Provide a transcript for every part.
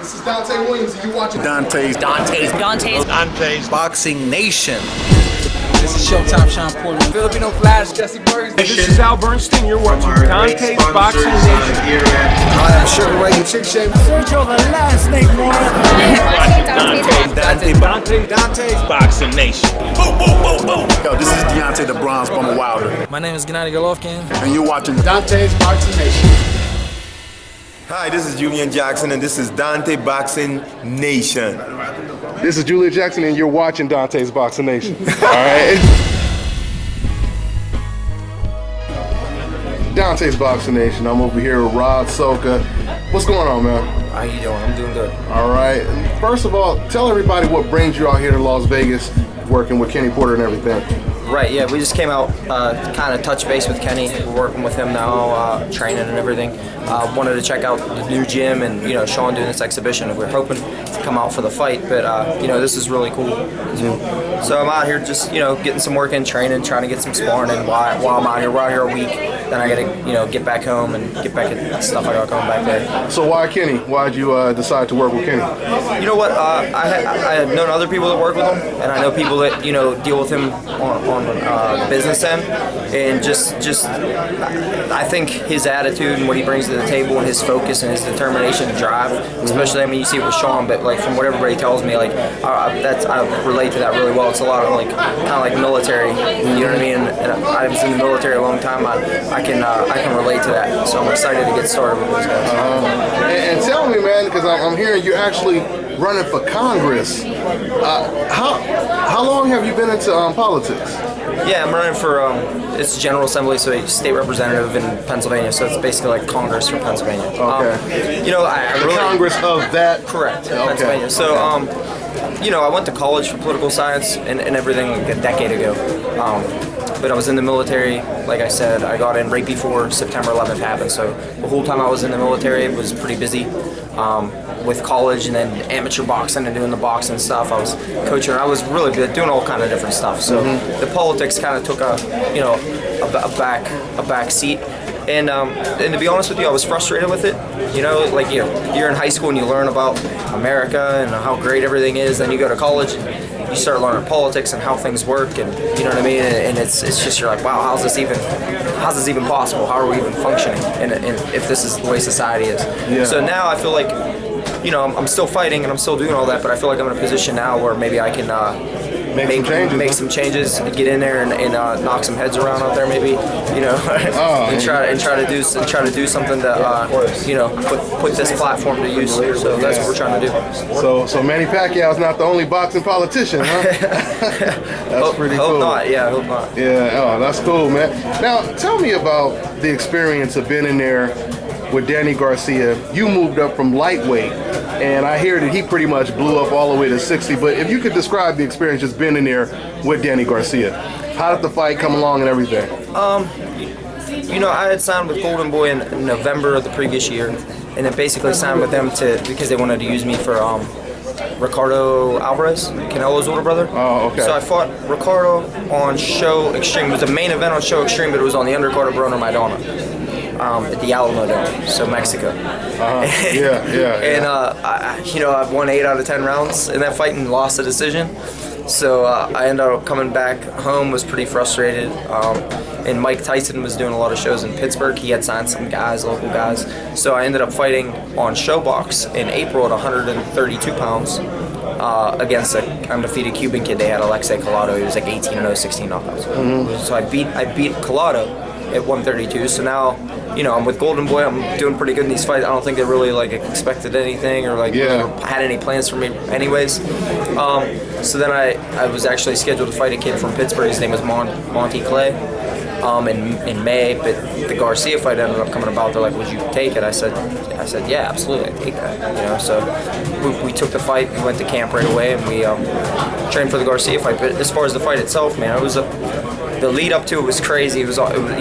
This is Dante Williams, and you're watching Dante's Boxing Nation. This is Showtime, Sean Porter. Filipino Flash, Jesse Burns. This is Al Bernstein. You're watching Dante's Boxing Nation. Hi, I'm Sugar Ray. Chick Shape. Sergio the last name more. Dante's Boxing Nation. Boom, boom, boom, boom. Yo, this is Deontay the Bronze Bomber Wilder, My name is Gennady Golovkin. and you're watching Dante's Boxing Nation. Hi, this is Julian Jackson, and this is Dante Boxing Nation. This is Julia Jackson, and you're watching Dante's Boxing Nation. All right. Dante's Boxing Nation. I'm over here with Rod Salka. What's going on, man? How you doing? I'm doing good. All right. First of all, tell everybody what brings you out here to Las Vegas, working with Kenny Porter and everything. Right, yeah, we just came out, kind of touch base with Kenny. We're working with him now, training and everything. Wanted to check out the new gym and, Sean doing this exhibition. We're hoping to come out for the fight, but, this is really cool too. So I'm out here just, getting some work in, training, trying to get some sparring, and while I'm out here, we're out here a week. Then I gotta, get back home and get back at stuff I got going back there. So why Kenny? Why'd you decide to work with Kenny? You know what? I had known other people that work with him, and I know people that deal with him on the business end, and just I think his attitude and what he brings to the table and his focus and his determination to drive, especially you see it with Sean, but like from what everybody tells me, I relate to that really well. It's a lot of kind of like military, you know what I mean? And I was in the military a long time. I can relate to that, so I'm excited to get started with those guys. And tell me, man, because I'm hearing you're actually running for Congress. How long have you been into politics? Yeah, I'm running for it's General Assembly, so a state representative in Pennsylvania. So it's basically like Congress for Pennsylvania. Okay. I really Congress of that. correct Okay. Pennsylvania. So I went to college for political science and everything like a decade ago. But I was in the military, like I said, I got in right before September 11th happened. So the whole time I was in the military, it was pretty busy with college and then amateur boxing and doing the boxing stuff. I was coaching. I was really good, doing all kind of different stuff. So the politics kind of took a back seat. And to be honest with you, I was frustrated with it. You're in high school and you learn about America and how great everything is. Then you go to college and you start learning politics and how things work, and you know what I mean. And it's just you're like, wow, how's this even possible? How are we even functioning? And if this is the way society is. Yeah. So now I feel like, I'm still fighting and I'm still doing all that, but I feel like I'm in a position now where maybe I can make some changes, get in there and knock some heads around out there, maybe, and try to do something to put this platform to use. So that's what we're trying to do. So Manny Pacquiao's not the only boxing politician, huh? That's pretty cool. Hope not. Yeah, hope not. Yeah, that's cool, man. Now, tell me about the experience of being in there with Danny Garcia. You moved up from lightweight, and I hear that he pretty much blew up all the way to 60, but if you could describe the experience just being in there with Danny Garcia. How did the fight come along and everything? I had signed with Golden Boy in November of the previous year, and then basically signed with them because they wanted to use me for Ricardo Alvarez, Canelo's older brother. Oh, okay. So I fought Ricardo on Show Extreme. It was the main event on Show Extreme, but it was on the undercard of Broner Maidana. At the Alamo Dome, so Mexico. And I've won 8 out of 10 rounds in that fight and lost the decision. So I ended up coming back home, was pretty frustrated. And Mike Tyson was doing a lot of shows in Pittsburgh. He had signed some guys, local guys. So I ended up fighting on Showbox in April at 132 pounds against an undefeated Cuban kid. They had Alexei Collado. He was like 18-0, 16 knockouts. So I beat Collado at 132. So now, I'm with Golden Boy. I'm doing pretty good in these fights. I don't think they really expected anything or had any plans for me anyways. So then I was actually scheduled to fight a kid from Pittsburgh. His name was Monty Clay in May, but the Garcia fight ended up coming about. They're like, would you take it? I said, yeah, absolutely, I'd take that. So we took the fight. We went to camp right away, and we trained for the Garcia fight. But as far as the fight itself, man, it was the lead up to it was crazy. It was I'm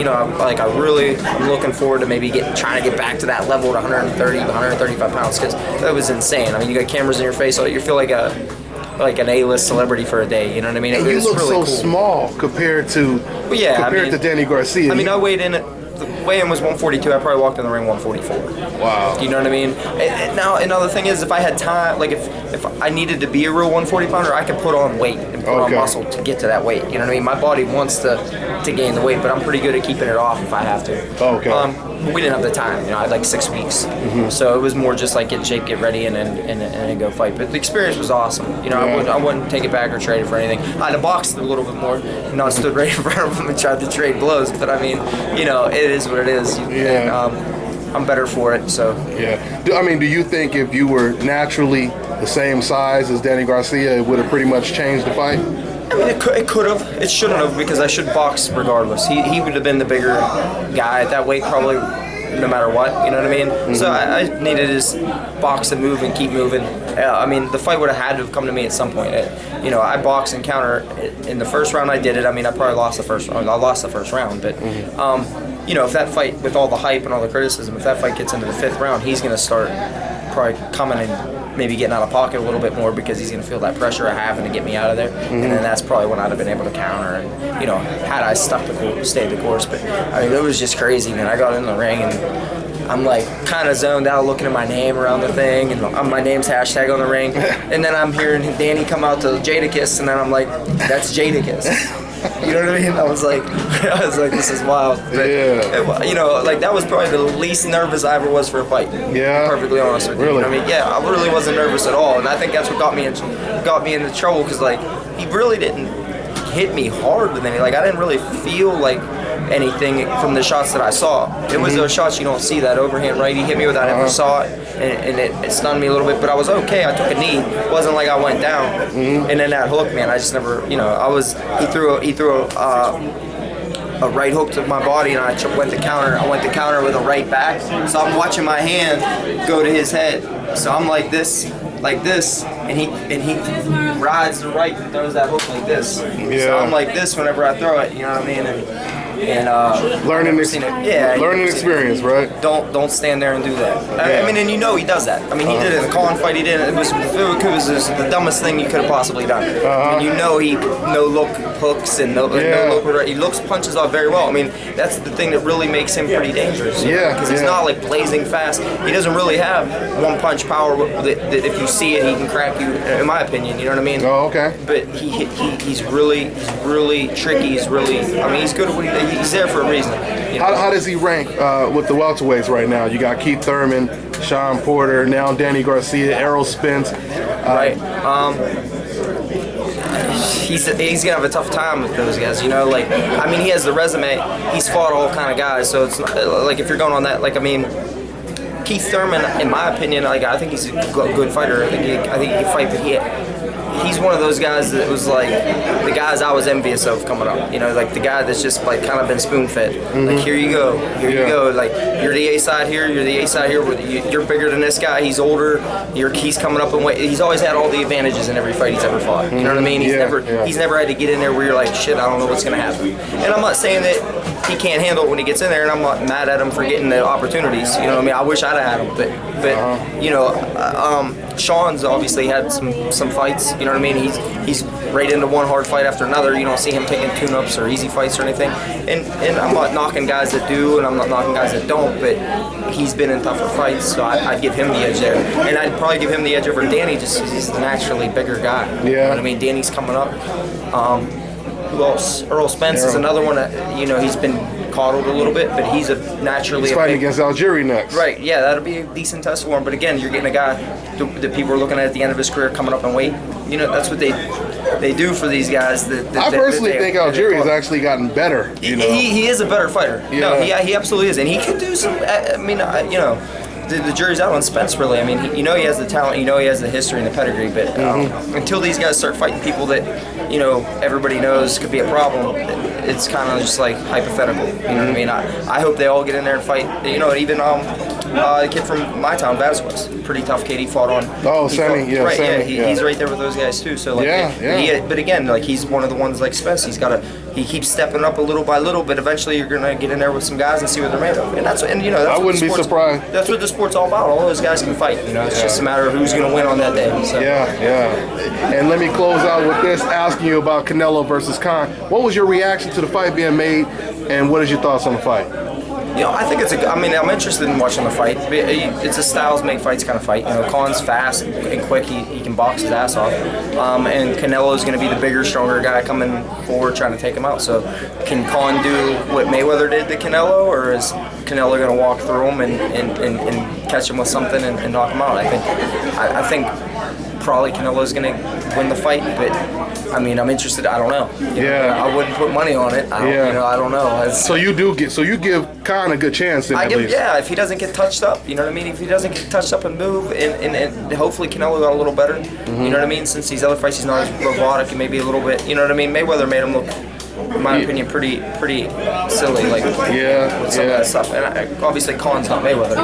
looking forward to maybe trying to get back to that level at 130, 135 pounds, because that was insane. I mean, you got cameras in your face, so you feel like an A-list celebrity for a day. You know what I mean? And you look really so cool. Small compared to to Danny Garcia. I mean, I weighed in at the weigh-in was 142. I probably walked in the ring 144. Wow. You know what I mean? And now another thing is, if I had time, like if I needed to be a real 140 pounder, I could put on weight and put on muscle to get to that weight. You know what I mean? My body wants to gain the weight, but I'm pretty good at keeping it off if I have to. Okay. But we didn't have the time. You know, I had like 6 weeks, so it was more just like get in shape, get ready, and then go fight. But the experience was awesome. You know, I wouldn't take it back or trade it for anything. I'd have boxed a little bit more, not stood right in front of him and tried to trade blows. But I mean, you know, it is what it is. And, I'm better for it. So yeah. I mean, do you think if you were naturally the same size as Danny Garcia, it would have pretty much changed the fight? I mean, it could have. It shouldn't have, because I should box regardless. He would have been the bigger guy at that weight probably, no matter what. You know what I mean? So I needed to just box and move and keep moving. I mean, the fight would have had to have come to me at some point. You know, I boxed and counter in the first round. I did it. I mean, I probably lost the first round. I lost the first round, but you know, if that fight, with all the hype and all the criticism, if that fight gets into the 5th round, he's going to start probably coming and maybe getting out of pocket a little bit more, because he's going to feel that pressure of having to get me out of there. And then that's probably when I'd have been able to counter, and, you know, had I stayed the course. But I mean, it was just crazy, man. I got in the ring and I'm like kind of zoned out, looking at my name around the thing, and my name's hashtag on the ring. And then I'm hearing Danny come out to Jadakiss, and then I'm like, that's Jadakiss. You know what I mean? I was like, this is wild. But, you know, like, that was probably the least nervous I ever was for a fight. Yeah. Perfectly honest with you. Really? You know what I mean? Yeah, I really wasn't nervous at all, and I think that's what got me into trouble, because like, he really didn't hit me hard with any. Like, I didn't really feel like anything from the shots that I saw. It was those shots you don't see, that overhand right he hit me with. I never saw it, and it stunned me a little bit, but I was okay. I took a knee. It wasn't like I went down. And then that hook, man, I just never, you know, he threw a right hook to my body, and I went to counter. I went to counter with a right back, so I'm watching my hand go to his head. So I'm like this, and he rides the right and throws that hook like this. So I'm like this whenever I throw it, you know what I mean? And learning experience, right? Don't stand there and do that. I mean, and you know he does that. I mean, he did it in the Khan fight. He did it. It was the dumbest thing you could have possibly done. I mean, you know, he no look hooks and no look. He looks punches off very well. I mean, that's the thing that really makes him pretty dangerous. Because he's not like blazing fast. He doesn't really have one punch power that if you see it, he can crack you. In my opinion, you know what I mean? Oh, okay. But he's really tricky. He's really. I mean, he's good at what he does. He's there for a reason. You know? How does he rank with the welterweights right now? You got Keith Thurman, Sean Porter, now Danny Garcia, Errol Spence. Right. He's gonna have a tough time with those guys. You know, like, I mean, he has the resume. He's fought all kind of guys. So it's not, like, if you're going on that, like, I mean, Keith Thurman, in my opinion, like, I think he's a good fighter. I think he can fight, but he's one of those guys that was like the guys I was envious of coming up. You know, like the guy that's just like kind of been spoon-fed. Like, here you go. Like, you're the A side here. You're the A side here. You're bigger than this guy. He's older. He's coming up in weight. He's always had all the advantages in every fight he's ever fought. You know what I mean? He's never had to get in there where you're like, shit, I don't know what's gonna happen. And I'm not saying that he can't handle it when he gets in there, and I'm not mad at him for getting the opportunities. You know what I mean? I wish I'd have had him, but you know, Sean's obviously had some fights. You know what I mean? He's right into one hard fight after another. You don't see him taking tune-ups or easy fights or anything. And I'm not knocking guys that do, and I'm not knocking guys that don't, but he's been in tougher fights, so I'd give him the edge there. And I'd probably give him the edge over Danny, just because he's the naturally bigger guy. You know what I mean? Danny's coming up. Who else? Earl Spence is another one that, you know, he's been coddled a little bit, but he's he's fighting against Algieri next. Right, yeah, that'll be a decent test for him. But again, you're getting a guy that people are looking at the end of his career coming up in weight. You know, that's what they do for these guys. I personally think Algieri has actually gotten better. You know? He is a better fighter. Yeah. No, he absolutely is, and he can do some. I mean, you know. The jury's out on Spence, really. I mean, you know he has the talent, you know he has the history and the pedigree, but until these guys start fighting people that, you know, everybody knows could be a problem, it's kind of just like hypothetical. You know what I mean? I hope they all get in there and fight. You know, even the kid from my town, Vasquez, pretty tough kid. He fought on. Oh, Sammy, yeah, right, Sammy, he's right there with those guys too. So like, but again, like, he's one of the ones like Spence. He keeps stepping up a little by little, but eventually you're gonna get in there with some guys and see what they're made of. And that's I wouldn't be surprised. That's what the sport's all about. All those guys can fight. You know, it's just a matter of who's gonna win on that day. So. Yeah. And let me close out with this, asking you about Canelo versus Khan. What was your reaction to the fight being made, and what is your thoughts on the fight? I think it's I mean, I'm interested in watching the fight. It's a styles make fights kind of fight. Khan's fast and quick. He can box his ass off. And Canelo's going to be the bigger, stronger guy coming forward trying to take him out. So can Khan do what Mayweather did to Canelo, or is Canelo going to walk through him and catch him with something and knock him out? I think probably Canelo's going to win the fight, but I mean, I'm interested. I don't know. I wouldn't put money on it. I don't know. So you give Khan a good chance then, at least. Yeah, if he doesn't get touched up, you know what I mean? If he doesn't get touched up and move, and hopefully Canelo got a little better, you know what I mean? Since these other fights, he's not as robotic and maybe a little bit, you know what I mean? Mayweather made him look, in my opinion, pretty silly, like with some of that stuff. And obviously Khan's not Mayweather.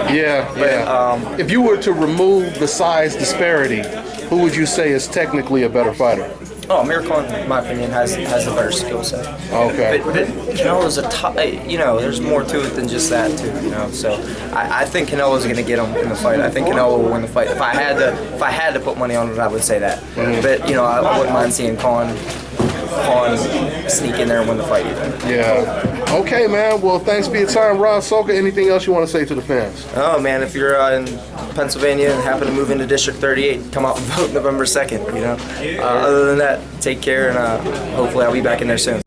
But, if you were to remove the size disparity, who would you say is technically a better fighter? Oh, Amir Khan, in my opinion, has a better skill set. Okay. But Canelo's a top. There's more to it than just that too. So I think Canelo's going to get him in the fight. I think Canelo will win the fight. If I had to put money on it, I would say that. But I wouldn't mind seeing Khan sneak in there and win the fight either. Yeah. Okay, man. Well, thanks for your time, Ron Salka. Anything else you want to say to the fans? Oh man, if you're in Pennsylvania and happen to move into District 38, come out and vote November 2nd. Other than that, take care, and hopefully I'll be back in there soon.